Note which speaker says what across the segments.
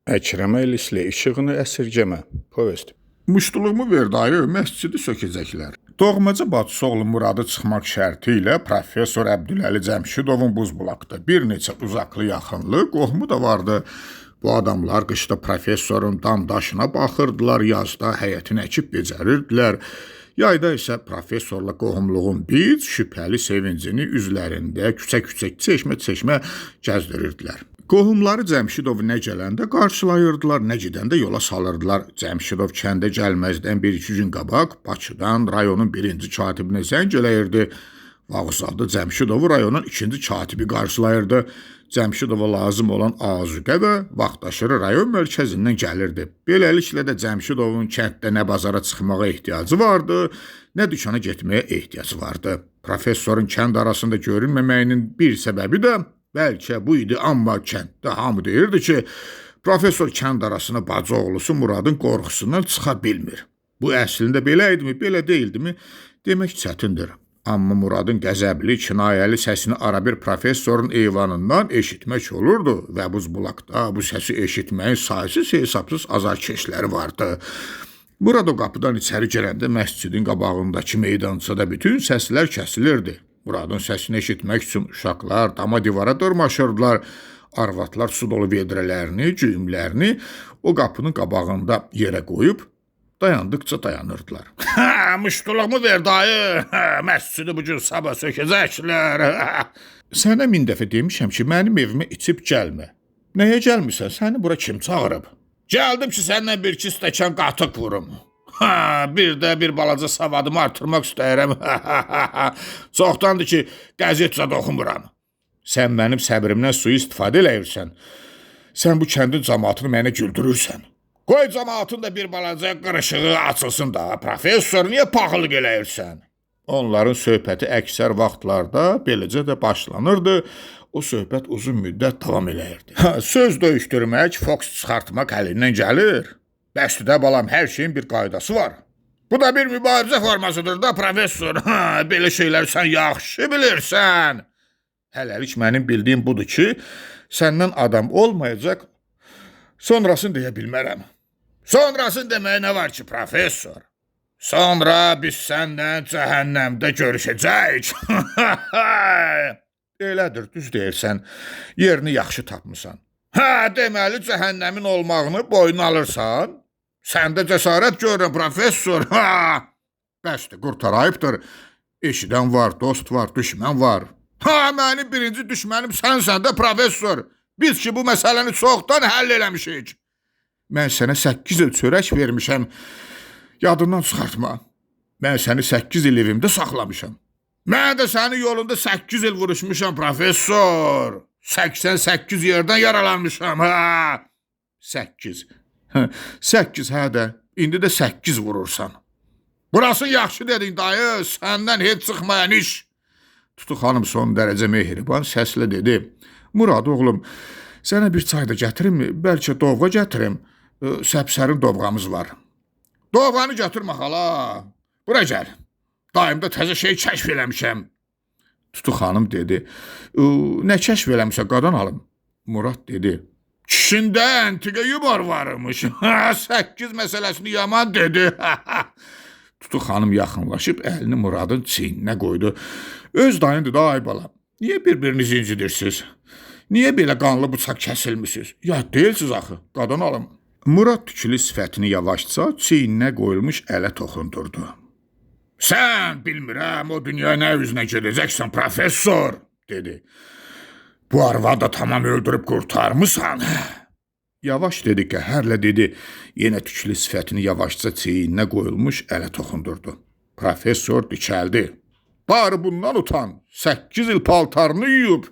Speaker 1: Əkrəm Əlisli işığını əsirgəmə. Povest.
Speaker 2: Muştuluğumu ver dayı, məscidi sökəcəklər. Doğmaca bacısı oğlu Muradı çıxmaq şərti ilə professor Əbdüləli Cəmşidovun Buzbulaqda bir neçə uzaqlı yaxınlı qohumu da vardı. Bu adamlar qışda professorun damdaşına baxırdılar, yazda həyətini əkib becərirdilər. Yayda isə professorla qohumluğun biz şübhəli sevincini üzlərində küçə-küçə, çeşmə-çeşmə gəzdirirdilər. Qohumları Cəmşidovu nə gələndə qarşılayırdılar, nə gedəndə yola salırdılar. Cəmşidov kəndə gəlməzdən 1-2 gün qabaq Bakıdan rayonun 1-ci katibinə zəng eləyirdi. Vağzalda Cəmşidovu rayonun 2-ci katibi qarşılayırdı. Cəmşidova lazım olan azuqə və vaxtaşırı rayon mərkəzindən gəlirdi. Beləliklə də Cəmşidovun kənddə nə bazara çıxmağa ehtiyacı vardı, nə dükana getməyə ehtiyacı vardı. Professorun kənd arasında görünməməyinin bir səbəbi də bəlkə bu idi, amma kənddə hamı deyirdi ki, professor kənd arasına bacı oğlusu Muradın qorxusundan çıxa bilmir. Bu əslində belə idimi, belə deyildimi? Demək çətindir. Amma Muradın qəzəbli, kinayəli səsini arabir professorun eyvanından eşitmək olurdu və Buzbulaqda bu səsi eşitməyin saysız hesabsız azarkeşləri vardı. Murad o qapıdan içəri gələndə məscidin qabağındakı meydançada bütün səslər kəsilirdi. Muradın səsini eşitmək üçün uşaqlar dama divara dırmaşırdılar. Arvatlar su dolu vedrələrini, güyümlərini o qapının qabağında yerə qoyub dayandıqca dayanırdılar. Muştuluğumu ver dayı, məscidi bu gün sabah sökəcəklər. Sənə 1000 dəfə demişəm ki, mənim evimə içib gəlmə. Nəyə gəlmirsən? Səni bura kim çağırıb? Gəldim ki, səndən 1-2 stəkan qatıq vurum. Bir də bir balaca savadımı artırmaq istəyirəm. Çoxdandır ki, qəzet zad oxumuram. Sən mənim səbrimdən suyu istifadə eləyirsən. Sən bu kəndin cəmaatını mənə güldürürsən. Qoy cəmaatın da bir balaca qırışığı açılsın da, professor, niyə paxıllıq eləyirsən? Onların söhbəti əksər vaxtlarda beləcə də başlanırdı. O söhbət uzun müddət davam eləyirdi. Söz döyüşdürmək, foks çıxartmaq əlindən gəlir. Bəsdə balam, hər şeyin bir qaydası var. Bu da bir mübarizə formasıdır da, professor. Belə şeylər sən yaxşı bilirsən. Hələlik mənim bildiyim budur ki, səndən adam olmayacaq, sonrasını deyə bilmərəm. Sonrasını deməyə nə var ki, professor? Sonra biz səndən cəhənnəmdə görüşəcəyik. Elədir, düz deyirsən, yerini yaxşı tapmısan. Deməli, cəhənnəmin olmağını boynuna alırsan? Səndə cəsarət görürəm, professor. Bəsdir, qurtarayıbdır. Eşidən var, dost var, düşmən var. Mənim birinci düşmənim sənsən də, professor. Biz ki, bu məsələni çoxdan həll eləmişik. Mən sənə 8 il çörək vermişəm. Yadından çıxartma. Mən səni 8 il evimdə saxlamışam. Mən də sənin yolunda 8 il vuruşmuşam, professor. 88 yerdən yaralanmışam. 8. 8, hə də. İndi də 8 vurursan. Burası yaxşı dedin dayı, səndən heç çıxmayan iş. Tutu xanım son dərəcə mehriban səslə dedi. Murad oğlum, sənə bir çay da gətirim, bəlkə dovğa gətirim. Səpsərin dovğamız var. Dovğanı götürmə xala. Bura gəl. Dayımda təzə şey kəşf eləmişəm. Tutu xanım dedi. Nə kəşf eləmişə qadan alım? Murad dedi. Kişində antiqa yumor varmış. 8 məsələsini yaman dedi. Tutu xanım yaxınlaşıb əlini Muradın çiyninə qoydu. Öz dayın dedi, ay balam, niyə bir-birinizi incidirsiniz? Niyə belə qanlı bıçaq kəsilmişsiniz? Yad deyilsiz axı, qadan alım. Murad tükülü sifətini yavaşca çiyninə qoyulmuş ələ toxundurdu. Sən bilmirəm, o dünya nə üzünə gedəcəksən, professor, dedi. Bu arvadı da tamam öldürüb qurtarmısan. Yavaş dedi, qəhərlə dedi. Yenə tüklü sifətini yavaşca çiyninə qoyulmuş ələ toxundurdu. Professor dikəldi. Bari bundan utan. 8 il paltarını yuyub.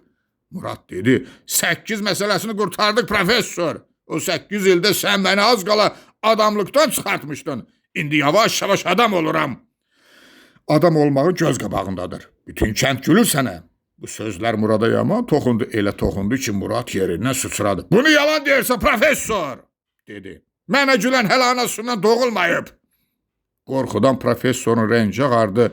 Speaker 2: Murad dedi. 8 məsələsini qurtardıq, professor. O 8 ildə sən məni az qala adamlıqdan çıxartmışdın. İndi yavaş-yavaş adam oluram. Adam olmağı göz qabağındadır. Bütün kənd gülür sənə. Bu sözlər Murada yaman toxundu, elə toxundu ki, Murad yerindən sıçradı. Bunu yalan deyirsən, professor, dedi. Mənə gülən hələ anasından doğulmayıb. Qorxudan professorun rəngi ağardı.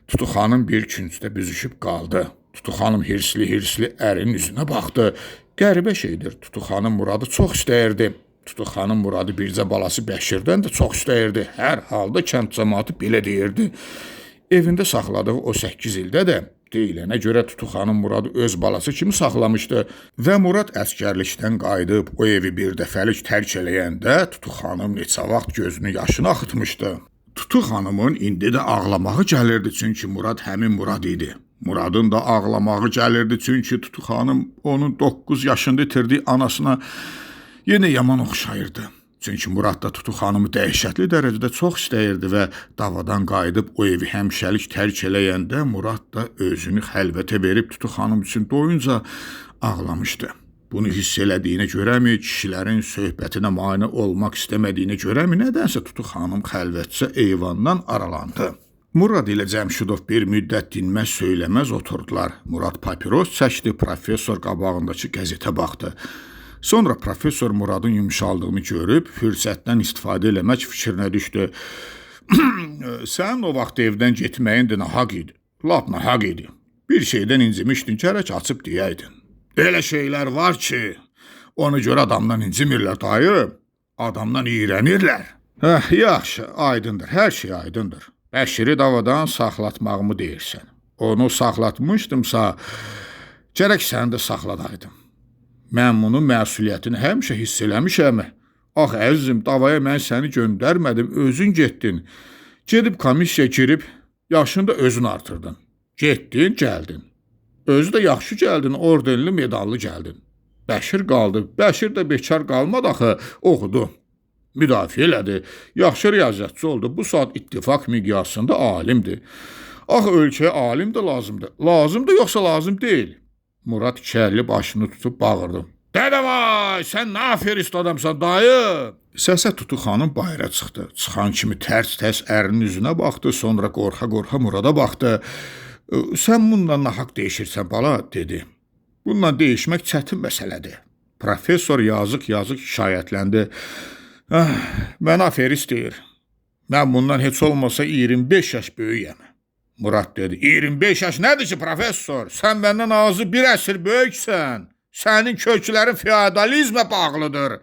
Speaker 2: Tutu xanım bir küncdə büzüşüb qaldı. Tutu xanım hirsli-hirsli ərinin üzünə baxdı. Qəribə şeydir, Tutu xanım Muradı çox istəyirdi. Tutu xanım Muradı bircə balası Bəşirdən də çox istəyirdi. Hər halda kənd cəmaatı belə deyirdi. Evində saxladığı o 8 ildə də deyilənə görə Tutu xanım Muradı öz balası kimi saxlamışdı və Murad əskərlikdən qayıdıb o evi bir dəfəlik tərk eləyəndə Tutu xanım neçə vaxt gözünü yaşını axıtmışdı. Tutu xanımın indi də ağlamağı gəlirdi çünki Murad həmin Murad idi. Muradın da ağlamağı gəlirdi çünki Tutu xanım onun 9 yaşında itirdiyi anasına yenə yaman oxşayırdı. Çünki Murad da Tutu xanımı dəhşətli dərəcədə çox istəyirdi və davadan qayıdıb o evi həmişəlik tərk eləyəndə Murad da özünü xəlvətə verib Tutu xanım üçün doyunca ağlamışdı. Bunu hiss elədiyinə görəmi, kişilərin söhbətinə mane olmaq istəmədiyinə görəmi, nədənsə Tutu xanım xəlvətcə eyvandan aralandı. Murad ilə Cəmşidov bir müddət dinməz söyləməz oturdular. Murad papiros çəkdi, professor qabağındakı qəzetə baxdı. Sonra professor Muradın yumşaldığını görüb, fürsətdən istifadə eləmək fikrinə düşdü. Sən o vaxt evdən getməyin də nahaq idi. Lap nahaq idi. Bir şeydən incimişdin, gərək açıb deyəydin. Elə şeylər var ki, onu görə adamdan incimirlər dayı, adamdan iyrənirlər. Yaxşı, aydındır, hər şey aydındır. Bəşiri davadan saxlatmağımı deyirsən. Onu saxlatmışdımsa, gərək səni də saxladaydım. Mən bunun məsuliyyətini həmişə hiss eləmişəm. Ax əzizim, davaya mən səni göndərmədim, özün getdin. Gedib komissiya girib, yaşını da özün artırdın. Getdin, gəldin. Özü də yaxşı gəldin, ordenli, medallı gəldin. Bəşir qaldı. Bəşir də bekar qalmadı axı, oxudu. Müdafiə elədi. Yaxşı riyaziyyatçı oldu. Bu saat ittifaq miqyasında alimdir. Ax ölkəyə alim də lazımdır. Lazımdır yoxsa lazım deyil. Murad kərli başını tutub bağırdı. Dədə vay, sən nə aferist adamsan dayı? Səsə Tutu xanım bayıra çıxdı. Çıxan kimi tərs-tərs ərinin üzünə baxdı, sonra qorxa-qorxa Murada baxdı. Sən bununla nahaq deyişirsən bala, dedi. Bununla deyişmək çətin məsələdir. Professor yazıq-yazıq şikayətləndi. Mən aferist deyir. Mən bundan heç olmasa 25 yaş böyüyəm. Murad dedi, 25 yaş nədir ki, professor? Sən məndən azı bir əsr böyüksən. Sənin köklərin feodalizmə bağlıdır.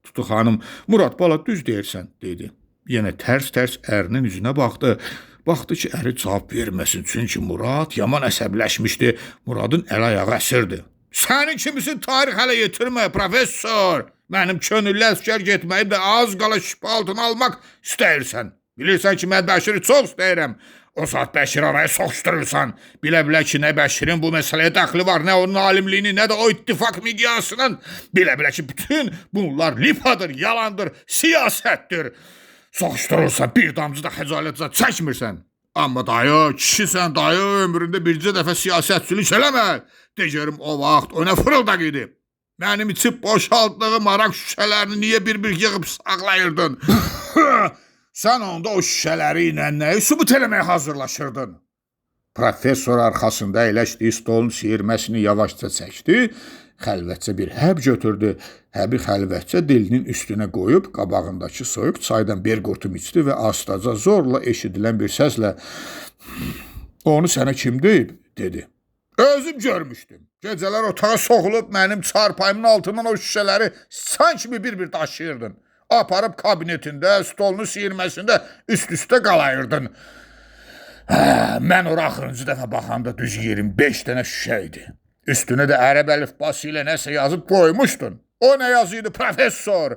Speaker 2: Tutu xanım, Murad bala düz deyirsən, dedi. Yenə tərs-tərs ərinin üzünə baxdı. Baxdı ki, əri cavab verməsin, çünki Murad yaman əsəbləşmişdi. Muradın əl-ayağı əsirdi. Sənin kimisin tarix hələ yetirmə, professor. Mənim könüllü əskər getməyib də az qala şübhə altına almaq istəyirsən. Bilirsən ki, mən Bəşiri çox istəyirəm. O saat Bəşir araya soxuşdurursan. Bilə-bilə ki, nə Bəşirin bu məsələyə dəxli var, nə onun alimliyini, nə də o ittifaq miqyasının. Bilə-bilə ki, bütün bunlar lifadır, yalandır, siyasətdir. Soxuşdurursan, bir damcı da xəcalətcə çəkmirsən. Amma dayı, kişisən dayı, ömründə bircə dəfə siyasətçilik eləmə. Deyərim, o vaxt o nə fırıldaq idi. Mənim içib boşaltdığım araq şüşələrini niyə bir-bir yığıb saxlayırdın? Sən onda o şüşələri ilə nəyi sübut eləməyə hazırlaşırdın? Professor arxasında əyləşdiyi stolun siyirməsini yavaşca çəkdi, xəlvətcə bir həb götürdü. Həbi xəlvətcə dilinin üstünə qoyub, qabağındakı soyuq çaydan bir qurtum içdi və astaca zorla eşidilən bir səslə onu sənə kim deyib, dedi. Özüm görmüşdüm. Gecələr otağa soxulub mənim çarpayımın altından o şüşələri sanki bir-bir daşıyırdın. Aparıb kabinetində, stolunu siyirməsində üst-üstə qalayırdın. Mən ora axırıncı dəfə baxanda düz 25 dənə şüşə idi. Üstünə də ərəb əlifbası ilə nəsə yazıb qoymuşdun. O nə yazıydı, professor?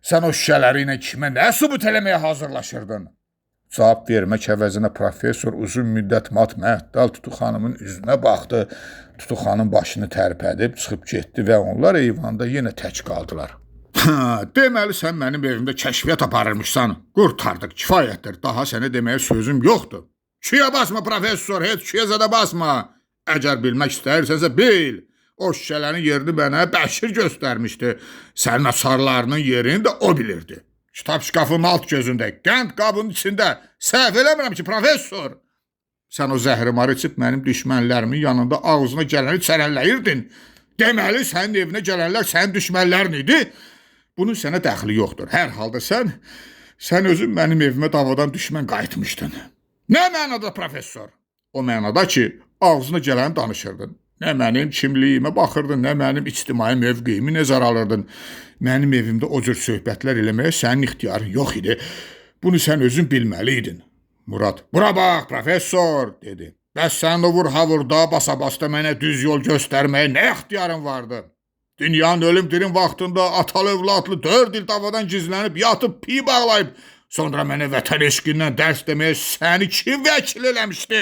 Speaker 2: Sən o şüşələri ilə kimə nə sübut eləməyə hazırlaşırdın? Cavab vermək əvəzinə professor uzun müddət mat-məhdal Tutu xanımın üzünə baxdı. Tutu xanım başını tərpədib çıxıb getdi və onlar eyvanda yenə tək qaldılar. Deməli sən mənim evimdə kəşfiyyat aparırmışsan. Qurtardıq, kifayətdir. Daha sənə deməyə sözüm yoxdur. Küyə basma professor, heç küyə zədə basma. Əgər bilmək istəyirsənsə bil. O şüşələrin yerini mənə Bəşir göstərmişdi. Sənin açarlarının yerini də o bilirdi. Kitab şkafının alt gözündə, qənd qabının içində. Səhv eləmirəm ki, professor. Sən o zəhrimarı içib mənim düşmənlərimin yanında ağzına gələni çərənləyirdin. Deməli sənin evinə gələnlər sənin düşmənlərin idi. Bunun sənə dəxli yoxdur. Hər halda sən özün mənim evimə davadan düşmən qayıtmışdın. Nə mənada professor? O mənada ki, ağzına gələni danışırdın. Nə mənim kimliyimə baxırdın, nə mənim ictimai mövqeyimi nəzərə alırdın. Mənim evimdə o cür söhbətlər eləməyə sənin ixtiyarın yox idi. Bunu sən özün bilməliydin. Murad, bura bax, professor, dedi. Bəs sən o vur-havurda, basa-basta mənə düz yol göstərməyə nə ixtiyarın vardı? Dünyanın ölüm dirim vaxtında atalı evladlı 4 il davadan gizlənib, yatıb, pi bağlayıb, sonra mənə vətən eşqindən dərs deməyə səni kim vəkil eləmişdi?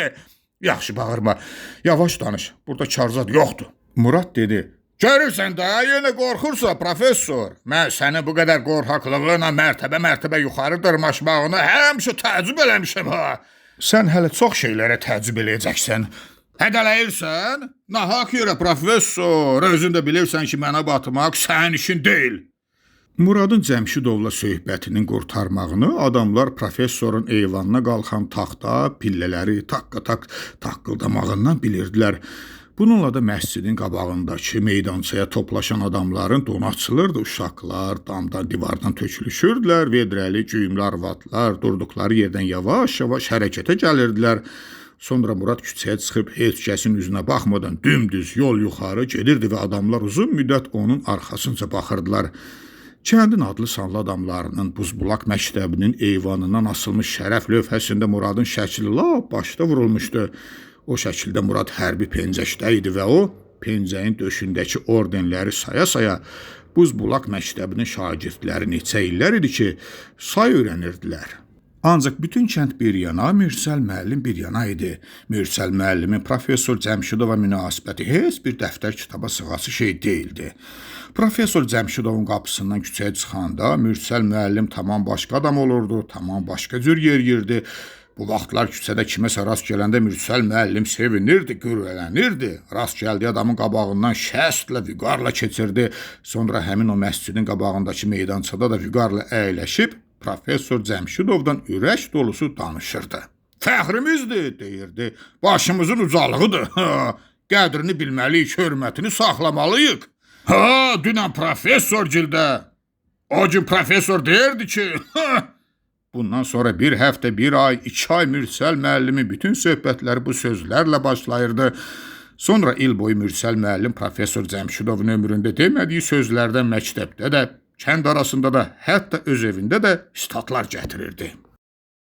Speaker 2: Yaxşı, bağırma, yavaş danış, burada karzat yoxdur. Murad dedi, görürsən də, yenə qorxursa, professor. Mən səni bu qədər qorxaqlığına mərtəbə yuxarı dırmaşmağını həmişə təəccüb eləmişəm, ha. Sən hələ çox şeylərə təəccüb eləyəcəksən. Hədələyirsən? Nahaq yerə, professor. Özün də bilirsən ki, mənə batmaq sənin işin deyil. Muradın Cəmşidovla söhbətinin qurtarmağını adamlar professorun eyvanına qalxan taxta, pillələri taqqa-taq taqqıldamağından bilirdilər. Bununla da məscidin qabağındakı meydançaya toplaşan adamların donu açılırdı. Uşaqlar damdan, divardan tökülüşürdülər. Vedrəli, güyümlü arvadlar durduqları yerdən yavaş-yavaş hərəkətə gəlirdilər. Sonra Murad küçəyə çıxıb heç kəsin üzünə baxmadan dümdüz yol yuxarı gedirdi və adamlar uzun müddət onun arxasınca baxırdılar. Kəndin adlı sanlı adamlarının Buzbulaq məktəbinin eyvanından asılmış şərəf lövhəsində Muradın şəkli lap başda vurulmuşdu. O şəkildə Murad hərbi pencəkdə idi və o, pencəyin döşündəki ordenləri saya-saya Buzbulaq məktəbinin şagirdləri neçə illər idi ki, say öyrənirdilər. Ancaq bütün kənd bir yana, Mürsəl müəllim bir yana idi. Mürsəl müəllimin professor Cəmşidova münasibəti heç bir dəftər kitaba sığası şey deyildi. Professor Cəmşidovun qapısından küçəyə çıxanda Mürsəl müəllim tamam başqa adam olurdu, tamam başqa cür yeriyirdi. Bu vaxtlar küçədə kiməsə rast gələndə Mürsəl müəllim sevinirdi, qürrələnirdi. Rast gəldiyi adamın qabağından şəstlə, vüqarla keçirdi. Sonra həmin o məscidin qabağındakı meydançada da vüqarla əyləşib Professor Cəmşidovdan ürək dolusu danışırdı. Fəxrimizdir, deyirdi. Başımızın ucalığıdır. Qədrini bilməliyik, hörmətini saxlamalıyıq. Dünən professor gildə. O gün professor deyirdi ki... Bundan sonra bir həftə, bir ay, 2 ay Mürsəl müəllimin bütün söhbətləri bu sözlərlə başlayırdı. Sonra il boyu Mürsəl müəllim professor Cəmşidovun ömründə demədiyi sözlərdən məktəbdə də, kənd arasında da, hətta öz evində də statlar gətirirdi.